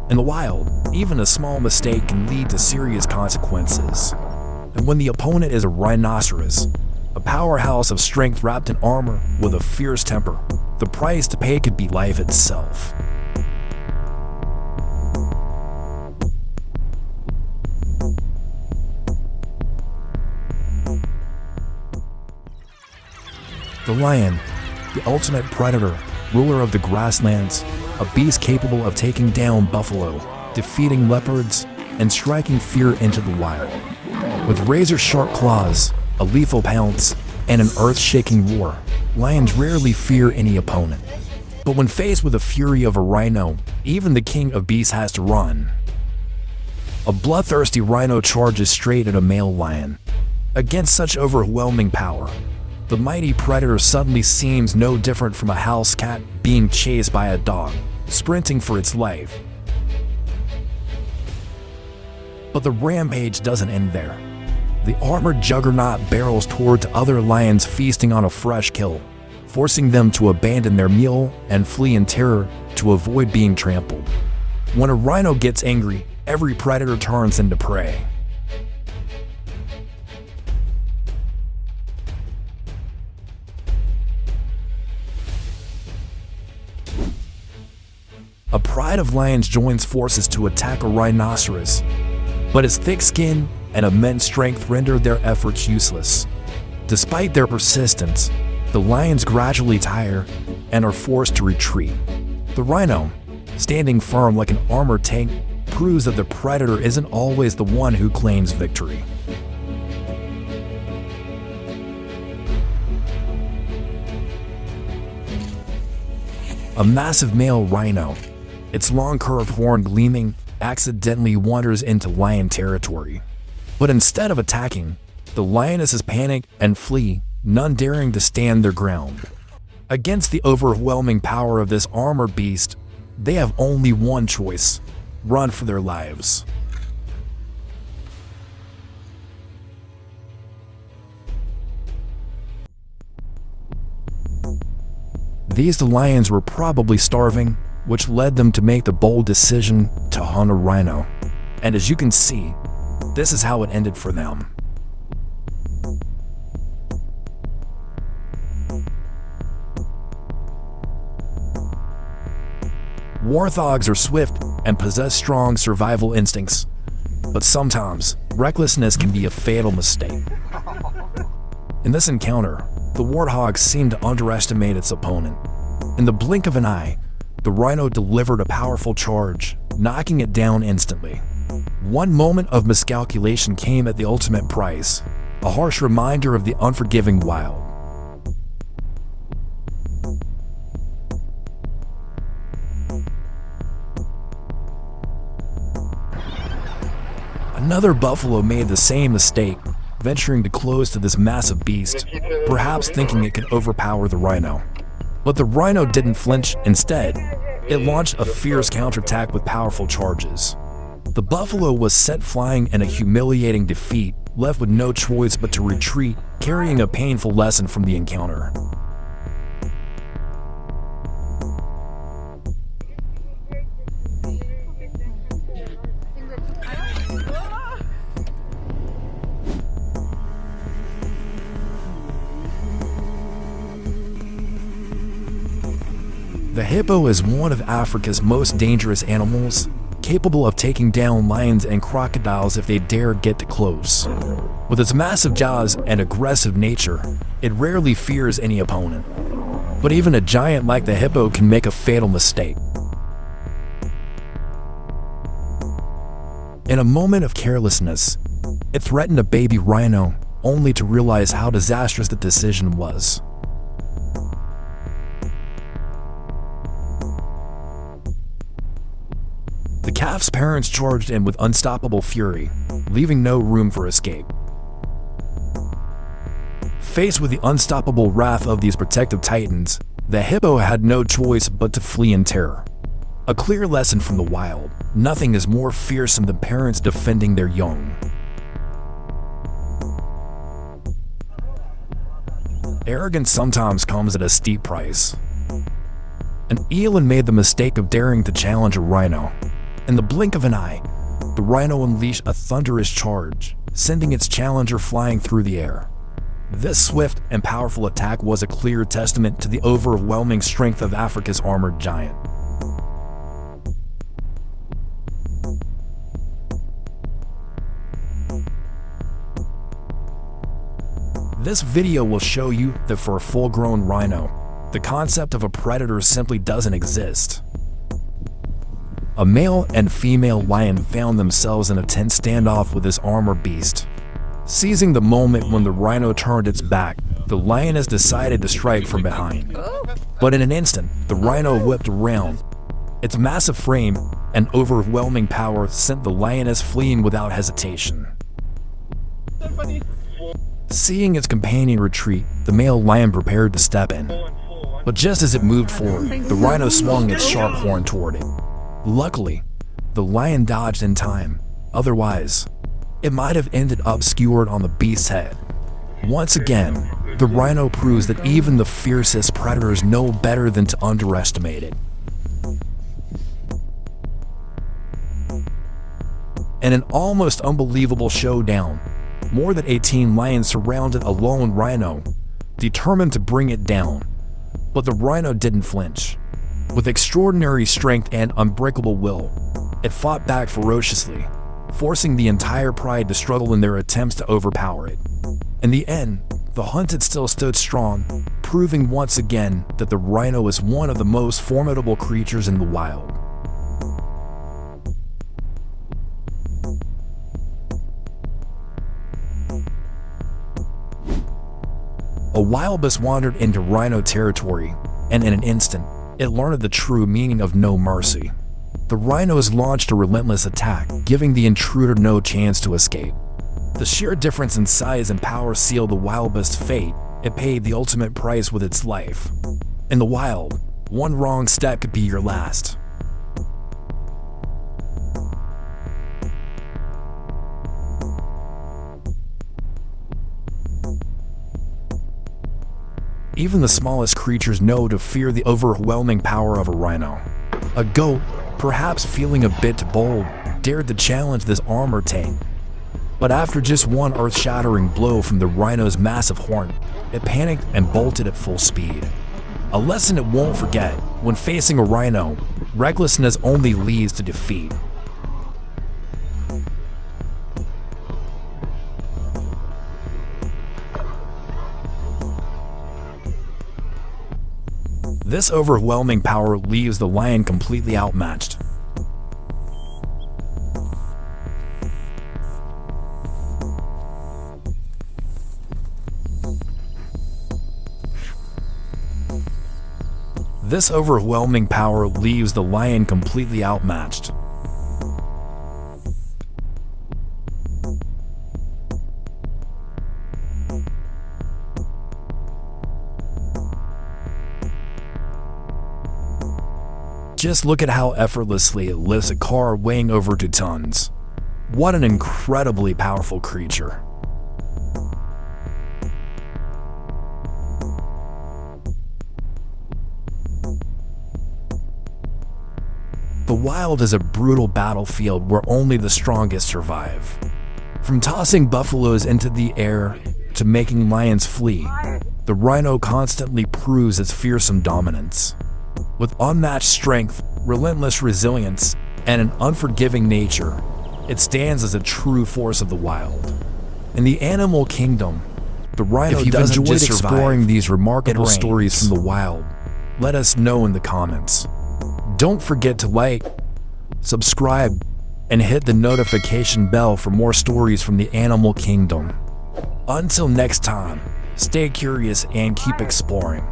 In the wild, even a small mistake can lead to serious consequences. And when the opponent is a rhinoceros, a powerhouse of strength wrapped in armor with a fierce temper, the price to pay could be life itself. The lion, the ultimate predator, ruler of the grasslands, a beast capable of taking down buffalo, defeating leopards, and striking fear into the wild. With razor-sharp claws, a lethal pounce, and an earth-shaking roar, lions rarely fear any opponent. But when faced with the fury of a rhino, even the king of beasts has to run. A bloodthirsty rhino charges straight at a male lion. Against such overwhelming power, the mighty predator suddenly seems no different from a house cat being chased by a dog, sprinting for its life. But the rampage doesn't end there. The armored juggernaut barrels toward other lions feasting on a fresh kill, forcing them to abandon their meal and flee in terror to avoid being trampled. When a rhino gets angry, every predator turns into prey. A pride of lions joins forces to attack a rhinoceros, but its thick skin and immense strength render their efforts useless. Despite their persistence, the lions gradually tire and are forced to retreat. The rhino, standing firm like an armored tank, proves that the predator isn't always the one who claims victory. A massive male rhino, its long curved horn gleaming, accidentally wanders into lion territory. But instead of attacking, the lionesses panic and flee, none daring to stand their ground. Against the overwhelming power of this armored beast, they have only one choice: run for their lives. These lions were probably starving, which led them to make the bold decision to hunt a rhino. And as you can see, this is how it ended for them. Warthogs are swift and possess strong survival instincts, but sometimes recklessness can be a fatal mistake. In this encounter, the warthog seemed to underestimate its opponent. In the blink of an eye, the rhino delivered a powerful charge, knocking it down instantly. One moment of miscalculation came at the ultimate price, a harsh reminder of the unforgiving wild. Another buffalo made the same mistake, venturing too close to this massive beast, perhaps thinking it could overpower the rhino. But the rhino didn't flinch. Instead, it launched a fierce counterattack with powerful charges. The buffalo was sent flying in a humiliating defeat, left with no choice but to retreat, carrying a painful lesson from the encounter. The hippo is one of Africa's most dangerous animals, capable of taking down lions and crocodiles if they dare get too close. With its massive jaws and aggressive nature, it rarely fears any opponent. But even a giant like the hippo can make a fatal mistake. In a moment of carelessness, it threatened a baby rhino, only to realize how disastrous the decision was. The calf's parents charged in with unstoppable fury, leaving no room for escape. Faced with the unstoppable wrath of these protective titans, the hippo had no choice but to flee in terror. A clear lesson from the wild: nothing is more fearsome than parents defending their young. Arrogance sometimes comes at a steep price. An eland made the mistake of daring to challenge a rhino. In the blink of an eye, the rhino unleashed a thunderous charge, sending its challenger flying through the air. This swift and powerful attack was a clear testament to the overwhelming strength of Africa's armored giant. This video will show you that for a full-grown rhino, the concept of a predator simply doesn't exist. A male and female lion found themselves in a tense standoff with this armored beast. Seizing the moment when the rhino turned its back, the lioness decided to strike from behind. But in an instant, the rhino whipped around. Its massive frame and overwhelming power sent the lioness fleeing without hesitation. Seeing its companion retreat, the male lion prepared to step in. But just as it moved forward, the rhino swung its sharp horn toward it. Luckily, the lion dodged in time. Otherwise, it might have ended up skewered on the beast's head. Once again, the rhino proves that even the fiercest predators know better than to underestimate it. In an almost unbelievable showdown, more than 18 lions surrounded a lone rhino, determined to bring it down. But the rhino didn't flinch. With extraordinary strength and unbreakable will, it fought back ferociously, forcing the entire pride to struggle in their attempts to overpower it. In the end, the hunted still stood strong, proving once again that the rhino is one of the most formidable creatures in the wild. A wild beast wandered into rhino territory, and in an instant, it learned the true meaning of no mercy. The rhinos launched a relentless attack, giving the intruder no chance to escape. The sheer difference in size and power sealed the wild beast's fate. It paid the ultimate price with its life. In the wild, one wrong step could be your last. Even the smallest creatures know to fear the overwhelming power of a rhino. A goat, perhaps feeling a bit bold, dared to challenge this armored tank. But after just one earth-shattering blow from the rhino's massive horn, it panicked and bolted at full speed. A lesson it won't forget: when facing a rhino, recklessness only leads to defeat. This overwhelming power leaves the lion completely outmatched. This overwhelming power leaves the lion completely outmatched. Just look at how effortlessly it lifts a car weighing over 2 tons. What an incredibly powerful creature. The wild is a brutal battlefield where only the strongest survive. From tossing buffaloes into the air to making lions flee, the rhino constantly proves its fearsome dominance. With unmatched strength, relentless resilience, and an unforgiving nature, it stands as a true force of the wild. In the animal kingdom, the rhino doesn't just survive. Exploring these remarkable stories from the wild, let us know in the comments. Don't forget to like, subscribe, and hit the notification bell for more stories from the animal kingdom. Until next time, stay curious and keep exploring.